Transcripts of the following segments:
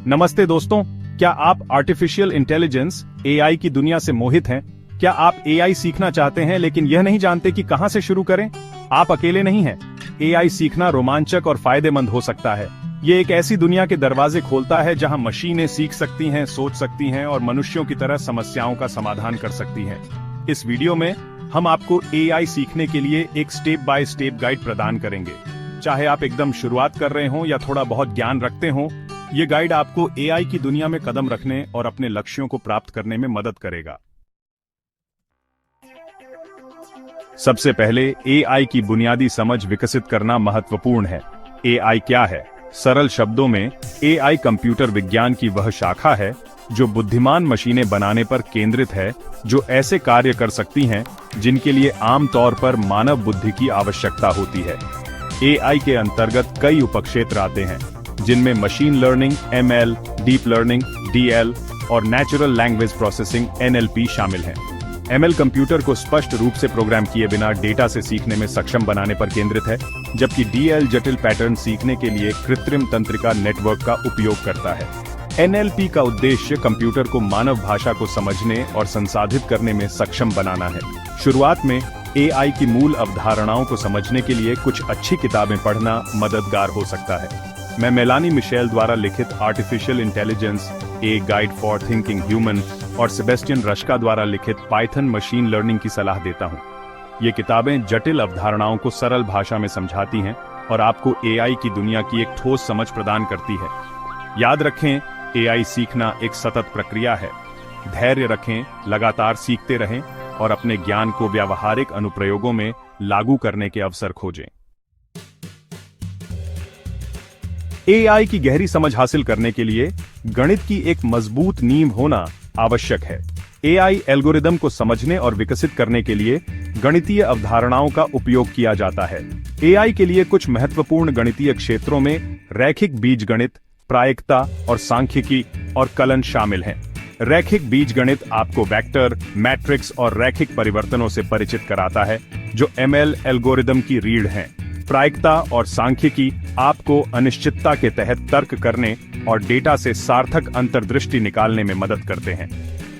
नमस्ते दोस्तों, क्या आप आर्टिफिशियल इंटेलिजेंस एआई की दुनिया से मोहित हैं? क्या आप एआई सीखना चाहते हैं लेकिन यह नहीं जानते कि कहां से शुरू करें? आप अकेले नहीं हैं। एआई सीखना रोमांचक और फायदेमंद हो सकता है। ये एक ऐसी दुनिया के दरवाजे खोलता है जहां मशीनें सीख सकती हैं, सोच सकती हैं और मनुष्यों की तरह समस्याओं का समाधान कर सकती हैं। इस वीडियो में हम आपको एआई सीखने के लिए एक स्टेप बाय स्टेप गाइड प्रदान करेंगे। चाहे आप एकदम शुरुआत कर रहे हों या थोड़ा बहुत ज्ञान रखते हों, ये गाइड आपको एआई की दुनिया में कदम रखने और अपने लक्ष्यों को प्राप्त करने में मदद करेगा। सबसे पहले एआई की बुनियादी समझ विकसित करना महत्वपूर्ण है। एआई क्या है? सरल शब्दों में, एआई कंप्यूटर विज्ञान की वह शाखा है जो बुद्धिमान मशीनें बनाने पर केंद्रित है, जो ऐसे कार्य कर सकती हैं जिनके लिए आमतौर पर मानव बुद्धि की आवश्यकता होती है। एआई के अंतर्गत कई उपक्षेत्र आते हैं, जिनमें machine learning, ML, deep learning, DL और नेचुरल लैंग्वेज प्रोसेसिंग, एनएलपी शामिल हैं। एमएल कंप्यूटर को स्पष्ट रूप से प्रोग्राम किए बिना डेटा से सीखने में सक्षम बनाने पर केंद्रित है, जबकि डीएल जटिल पैटर्न सीखने के लिए कृत्रिम तंत्रिका नेटवर्क का उपयोग करता है। एनएलपी का उद्देश्य कंप्यूटर को मानव भाषा को समझने और संसाधित करने में सक्षम बनाना है। शुरुआत में एआई की मूल अवधारणाओं को समझने के लिए कुछ अच्छी किताबें पढ़ना मददगार हो सकता है। मैं मेलानी मिशेल द्वारा लिखित artificial intelligence, a guide for thinking human और सेबेस्टियन रश्का द्वारा लिखित पाइथन मशीन लर्निंग की सलाह देता हूँ। ये किताबें जटिल अवधारणाओं को सरल भाषा में समझाती हैं और आपको एआई की दुनिया की एक ठोस समझ प्रदान करती है। याद रखें, एआई सीखना एक सतत प्रक्रिया है। धैर्य रखें, लगातार सीखते रहें और अपने ज्ञान को व्यावहारिक अनुप्रयोगों में लागू करने के अवसर खोजें। एआई की गहरी समझ हासिल करने के लिए गणित की एक मजबूत नींव होना आवश्यक है। एआई एल्गोरिदम को समझने और विकसित करने के लिए गणितीय अवधारणाओं का उपयोग किया जाता है। एआई के लिए कुछ महत्वपूर्ण गणितीय क्षेत्रों में रैखिक बीजगणित, प्रायिकता और सांख्यिकी और कलन शामिल हैं। रैखिक बीजगणित आपको वेक्टर, मैट्रिक्स और रैखिक परिवर्तनों से परिचित कराता है, जो एमएल एल्गोरिदम की रीढ़ हैं। प्रायिकता और सांख्यिकी आपको अनिश्चितता के तहत तर्क करने और डेटा से सार्थक अंतर्दृष्टि निकालने में मदद करते हैं।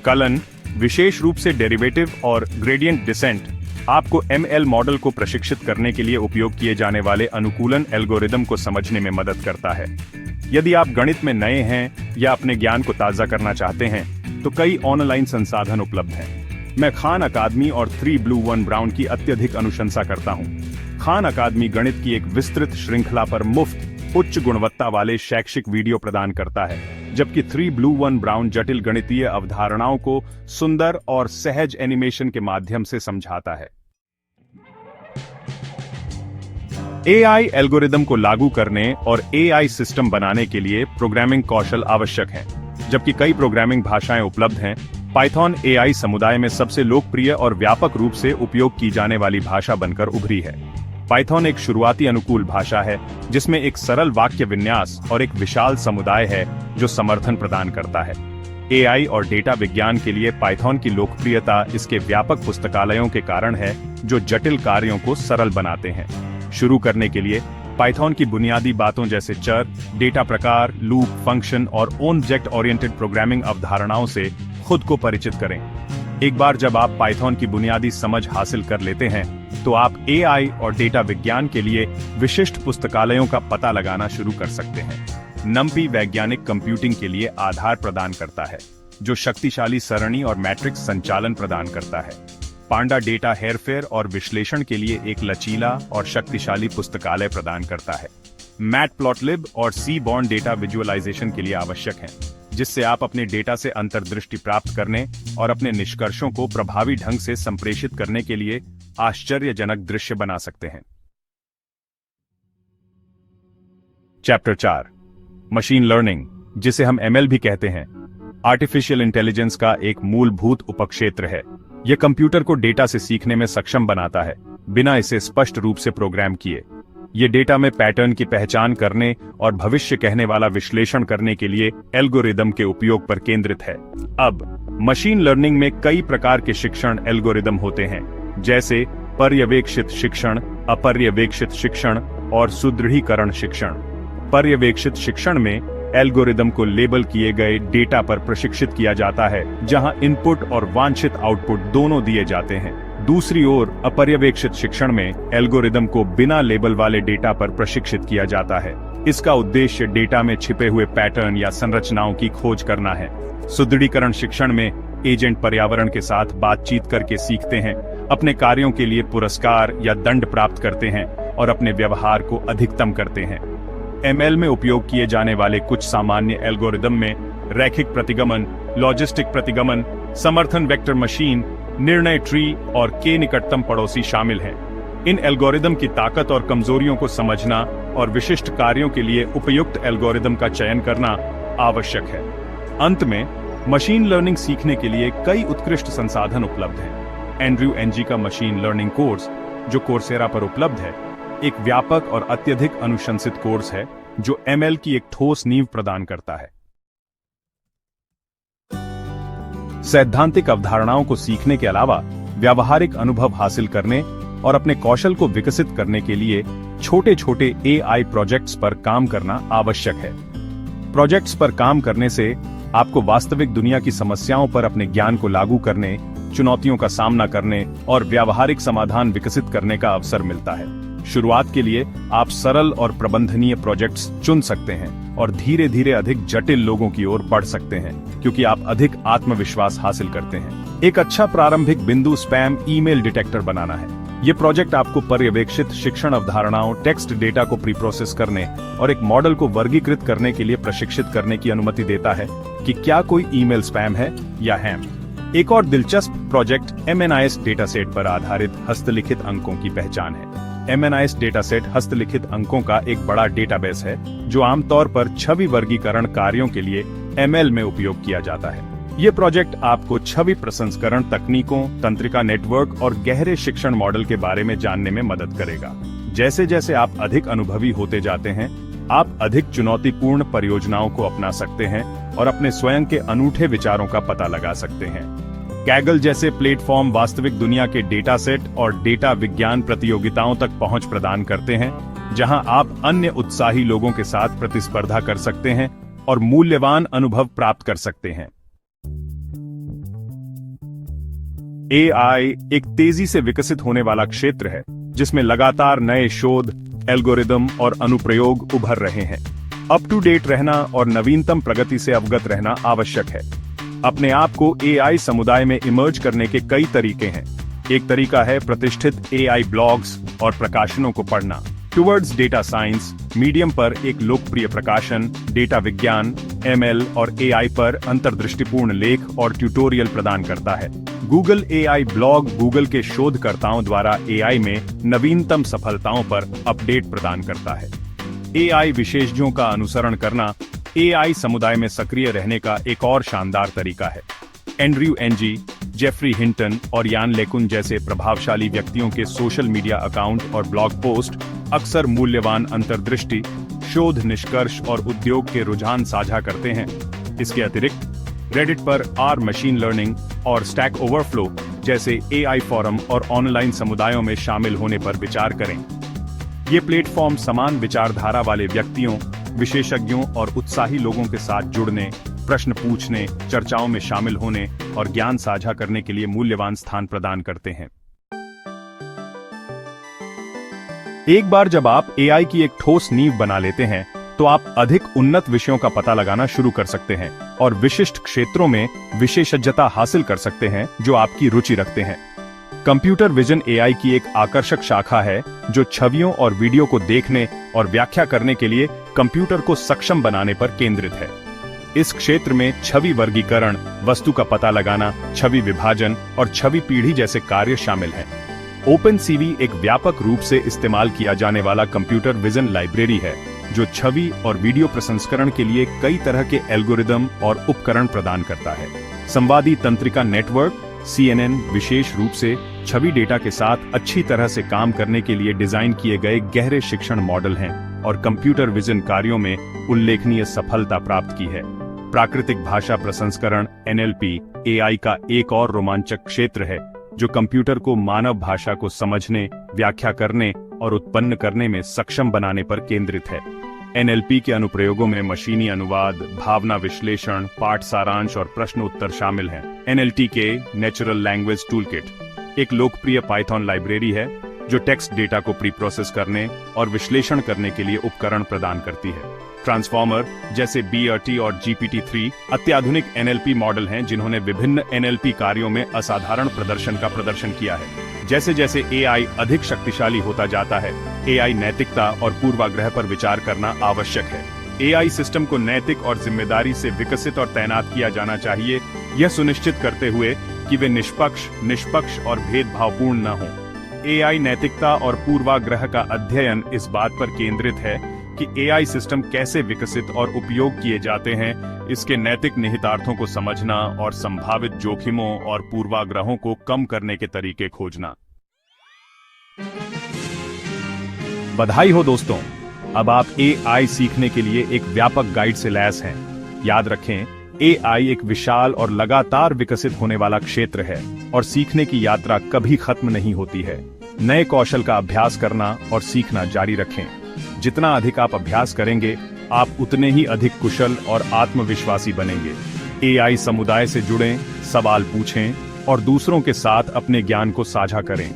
कलन, विशेष रूप से डेरिवेटिव और ग्रेडियंट डिसेंट, आपको एमएल मॉडल को प्रशिक्षित करने के लिए उपयोग किए जाने वाले अनुकूलन एल्गोरिदम को समझने में मदद करता है। यदि आप गणित में नए हैं या अपने ज्ञान को ताज़ा करना चाहते हैं, तो कई ऑनलाइन संसाधन उपलब्ध हैं। मैं खान अकादमी और 3 Blue 1 Brown की अत्यधिक अनुशंसा करता हूं। खान अकादमी गणित की एक विस्तृत श्रृंखला पर मुफ्त, उच्च गुणवत्ता वाले शैक्षिक वीडियो प्रदान करता है, जबकि 3 Blue 1 Brown जटिल गणितीय अवधारणाओं को सुंदर और सहज एनिमेशन के माध्यम से समझाता है। एआई एल्गोरिदम को लागू करने और एआई सिस्टम बनाने के लिए प्रोग्रामिंग कौशल आवश्यक हैं। जबकि कई प्रोग्रामिंग भाषाएं उपलब्ध हैं, पाइथन एआई समुदाय में सबसे लोकप्रिय और व्यापक रूप से उपयोग की जाने वाली भाषा बनकर उभरी है। पाइथन एक शुरुआती अनुकूल भाषा है, जिसमें एक सरल वाक्य विन्यास और एक विशाल समुदाय है जो समर्थन प्रदान करता है। एआई और डेटा विज्ञान के लिए पाइथन की लोकप्रियता इसके व्यापक पुस्तकालयों के कारण है, जो जटिल कार्यों को सरल बनाते हैं। शुरू करने के लिए पाइथन की बुनियादी बातों जैसे चर, डेटा प्रकार, लूप, फंक्शन और ऑब्जेक्ट ओरिएंटेड प्रोग्रामिंग अवधारणाओं से खुद को परिचित करें। एक बार जब आप पाइथन की बुनियादी समझ हासिल कर लेते हैं, तो आप एआई और डेटा विज्ञान के लिए विशिष्ट पुस्तकालयों का पता लगाना शुरू कर सकते हैं। नम्पी वैज्ञानिक कंप्यूटिंग के लिए आधार प्रदान करता है, जो शक्तिशाली सरणी और मैट्रिक्स संचालन प्रदान करता है। पांडा डेटा हेरफेर और विश्लेषण के लिए एक लचीला और शक्तिशाली पुस्तकालय प्रदान करता है। मैटप्लॉटलिब और सीबॉर्न डेटा विजुअलाइजेशन के लिए आवश्यक हैं, जिससे आप अपने डेटा से अंतर्दृष्टि प्राप्त करने और अपने निष्कर्षों को प्रभावी ढंग से संप्रेषित करने के लिए आश्चर्यजनक दृश्य बना सकते हैं। चैप्टर 4, मशीन लर्निंग, जिसे हम एमएल भी कहते हैं, आर्टिफिशियल इंटेलिजेंस का एक मूलभूत उपक्षेत्र है। यह कंप्यूटर को डेटा से सीखने में सक्षम बनाता है, बिना इसे स्पष्ट रूप से प्रोग्राम किए। ये डेटा में पैटर्न की पहचान करने और भविष्य कहने वाला विश्लेषण करने के लिए एल्गोरिदम के उपयोग पर केंद्रित है। अब मशीन लर्निंग में कई प्रकार के शिक्षण एल्गोरिदम होते हैं, जैसे पर्यवेक्षित शिक्षण, अपर्यवेक्षित शिक्षण और सुदृढ़ीकरण शिक्षण। पर्यवेक्षित शिक्षण में एल्गोरिदम को लेबल किए गए डेटा पर प्रशिक्षित किया जाता है, जहां इनपुट और वांछित आउटपुट दोनों दिए जाते हैं। दूसरी ओर अपर्यवेक्षित शिक्षण में एल्गोरिदम को बिना लेबल वाले डेटा पर प्रशिक्षित किया जाता है। इसका उद्देश्य डेटा में छिपे हुए पैटर्न या संरचनाओं की खोज करना है। सुदृढ़ीकरण शिक्षण में एजेंट पर्यावरण के साथ बातचीत करके सीखते हैं, अपने कार्यों के लिए पुरस्कार या दंड प्राप्त करते हैं और अपने व्यवहार को अधिकतम करते हैं। एमएल में उपयोग किए जाने वाले कुछ सामान्य एल्गोरिदम में रैखिक प्रतिगमन, लॉजिस्टिक प्रतिगमन, समर्थन वेक्टर मशीन, निर्णय ट्री और के निकटतम पड़ोसी शामिल हैं। इन एल्गोरिदम की ताकत और कमजोरियों को समझना और विशिष्ट कार्यों के लिए उपयुक्त एल्गोरिदम का चयन करना आवश्यक है। अंत में मशीन लर्निंग सीखने के लिए कई उत्कृष्ट संसाधन उपलब्ध हैं। एंड्रयू एनजी का मशीन लर्निंग कोर्स, जो कोर्सेरा पर उपलब्ध है, एक व्यापक और अत्यधिक अनुशंसित कोर्स है जो एमएल की एक ठोस नींव प्रदान करता है। सैद्धांतिक अवधारणाओं को सीखने के अलावा व्यावहारिक अनुभव हासिल करने और अपने कौशल को विकसित करने के लिए छोटे छोटे एआई प्रोजेक्ट्स पर काम करना आवश्यक है। प्रोजेक्ट्स पर काम करने से आपको वास्तविक दुनिया की समस्याओं पर अपने ज्ञान को लागू करने, चुनौतियों का सामना करने और व्यावहारिक समाधान विकसित करने का अवसर मिलता है। शुरुआत के लिए आप सरल और प्रबंधनीय प्रोजेक्ट्स चुन सकते हैं और धीरे धीरे अधिक जटिल लोगों की ओर बढ़ सकते हैं, क्योंकि आप अधिक आत्मविश्वास हासिल करते हैं। एक अच्छा प्रारंभिक बिंदु स्पैम ईमेल डिटेक्टर बनाना है। ये प्रोजेक्ट आपको पर्यवेक्षित शिक्षण अवधारणाओं, टेक्स्ट डेटा को प्री प्रोसेस करने और एक मॉडल को वर्गीकृत करने के लिए प्रशिक्षित करने की अनुमति देता है कि क्या कोई ईमेल स्पैम है या हैम। एक और दिलचस्प प्रोजेक्ट एमएनआईएस डेटासेट पर आधारित हस्तलिखित अंकों की पहचान है। एमएनआईएस डेटासेट हस्तलिखित अंकों का एक बड़ा डेटाबेस है जो आमतौर पर छवि वर्गीकरण कार्यों के लिए एमएल में उपयोग किया जाता है। ये प्रोजेक्ट आपको छवि प्रसंस्करण तकनीकों, तंत्रिका नेटवर्क और गहरे शिक्षण मॉडल के बारे में जानने में मदद करेगा। जैसे जैसे आप अधिक अनुभवी होते जाते हैं, आप अधिक चुनौतीपूर्ण परियोजनाओं को अपना सकते हैं और अपने स्वयं के अनूठे विचारों का पता लगा सकते हैं। कैगल जैसे प्लेटफॉर्म वास्तविक दुनिया के डेटा सेट और डेटा विज्ञान प्रतियोगिताओं तक पहुंच प्रदान करते हैं, जहां आप अन्य उत्साही लोगों के साथ प्रतिस्पर्धा कर सकते हैं और मूल्यवान अनुभव प्राप्त कर सकते हैं। एआई एक तेजी से विकसित होने वाला क्षेत्र है, जिसमें लगातार नए शोध, एल्गोरिदम और अनुप्रयोग उभर रहे हैं। अप टू डेट रहना और नवीनतम प्रगति से अवगत रहना आवश्यक है। अपने आप को एआई समुदाय में इमर्ज करने के कई तरीके हैं। एक तरीका है प्रतिष्ठित एआई ब्लॉग्स और प्रकाशनों को पढ़ना। टुवर्ड्स डेटा साइंस मीडियम पर एक लोकप्रिय प्रकाशन डेटा विज्ञान, एमएल और एआई पर अंतर्दृष्टिपूर्ण लेख और ट्यूटोरियल प्रदान करता है। गूगल एआई ब्लॉग गूगल के शोधकर्ताओं द्वारा एआई में नवीनतम सफलताओं पर अपडेट प्रदान करता है। एआई विशेषज्ञों का अनुसरण करना एआई समुदाय में सक्रिय रहने का एक और शानदार तरीका है। एंड्रयू एनजी, जेफरी हिंटन और यान लेकुन जैसे प्रभावशाली व्यक्तियों के सोशल मीडिया अकाउंट और ब्लॉग पोस्ट अक्सर मूल्यवान अंतर्दृष्टि, शोध निष्कर्ष और उद्योग के रुझान साझा करते हैं। इसके अतिरिक्त रेडिट पर आर मशीन लर्निंग और स्टैक ओवरफ्लो जैसे एआई फोरम और ऑनलाइन समुदायों में शामिल होने पर विचार करें। ये प्लेटफॉर्म समान विचारधारा वाले व्यक्तियों, विशेषज्ञों और उत्साही लोगों के साथ जुड़ने, प्रश्न पूछने, चर्चाओं में शामिल होने और ज्ञान साझा करने के लिए मूल्यवान स्थान प्रदान करते हैं। एक बार जब आप एआई की एक ठोस नींव बना लेते हैं, तो आप अधिक उन्नत विषयों का पता लगाना शुरू कर सकते हैं और विशिष्ट क्षेत्रों में विशेषज्ञता हासिल कर सकते हैं जो आपकी रुचि रखते हैं। कंप्यूटर विजन एआई की एक आकर्षक शाखा है जो छवियों और वीडियो को देखने और व्याख्या करने के लिए कंप्यूटर को सक्षम बनाने पर केंद्रित है। इस क्षेत्र में छवि वर्गीकरण, वस्तु का पता लगाना, छवि विभाजन और छवि पीढ़ी जैसे कार्य शामिल हैं। ओपनसीवी एक व्यापक रूप से इस्तेमाल किया जाने वाला कंप्यूटर विजन लाइब्रेरी है जो छवि और वीडियो प्रसंस्करण के लिए कई तरह के एल्गोरिदम और उपकरण प्रदान करता है। संवादी तंत्रिका नेटवर्क CNN विशेष रूप से छवि डेटा के साथ अच्छी तरह से काम करने के लिए डिजाइन किए गए गहरे शिक्षण मॉडल हैं और कंप्यूटर विजन कार्यों में उल्लेखनीय सफलता प्राप्त की है। प्राकृतिक भाषा प्रसंस्करण NLP एआई का एक और रोमांचक क्षेत्र है जो कंप्यूटर को मानव भाषा को समझने, व्याख्या करने और उत्पन्न करने में सक्षम बनाने पर केंद्रित है। एनएलपी के अनुप्रयोगों में मशीनी अनुवाद, भावना विश्लेषण, पाठ सारांश और प्रश्न उत्तर शामिल हैं। एनएलटीके नेचुरल लैंग्वेज टूलकिट एक लोकप्रिय पाइथन लाइब्रेरी है जो टेक्स्ट डेटा को प्री प्रोसेस करने और विश्लेषण करने के लिए उपकरण प्रदान करती है। ट्रांसफॉर्मर जैसे BERT और GPT-3 अत्याधुनिक एनएलपी मॉडल हैं जिन्होंने विभिन्न एनएलपी कार्यों में असाधारण प्रदर्शन का प्रदर्शन किया है। जैसे जैसे AI अधिक शक्तिशाली होता जाता है, AI नैतिकता और पूर्वाग्रह पर विचार करना आवश्यक है। AI सिस्टम को नैतिक और जिम्मेदारी से विकसित और तैनात किया जाना चाहिए, यह सुनिश्चित करते हुए कि वे निष्पक्ष और भेदभावपूर्ण न हों। AI नैतिकता और पूर्वाग्रह का अध्ययन इस बात पर केंद्रित है कि AI सिस्टम कैसे विकसित और उपयोग किए जाते हैं, इसके नैतिक निहितार्थों को समझना और संभावित जोखिमों और पूर्वाग्रहों को कम करने के तरीके खोजना। बधाई हो दोस्तों, अब आप AI सीखने के लिए एक व्यापक गाइड से लैस हैं। याद रखें, AI एक विशाल और लगातार विकसित होने वाला क्षेत्र है और सीखने की यात्रा कभी खत्म नहीं होती है। नए कौशल का अभ्यास करना और सीखना जारी रखें। जितना अधिक आप अभ्यास करेंगे, आप उतने ही अधिक कुशल और आत्मविश्वासी बनेंगे। AI समुदाय से जुड़ें, सवाल पूछें और दूसरों के साथ अपने ज्ञान को साझा करें।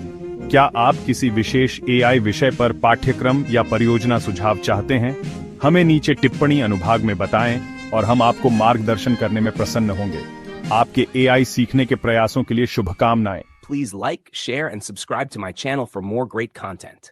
क्या आप किसी विशेष AI विषय पर पाठ्यक्रम या परियोजना सुझाव चाहते हैं? हमें नीचे टिप्पणी अनुभाग में बताएं और हम आपको मार्गदर्शन करने में प्रसन्न होंगे। आपके AI सीखने के प्रयासों के लिए शुभकामनाएं। Please like, share, and subscribe to my channel for more great content.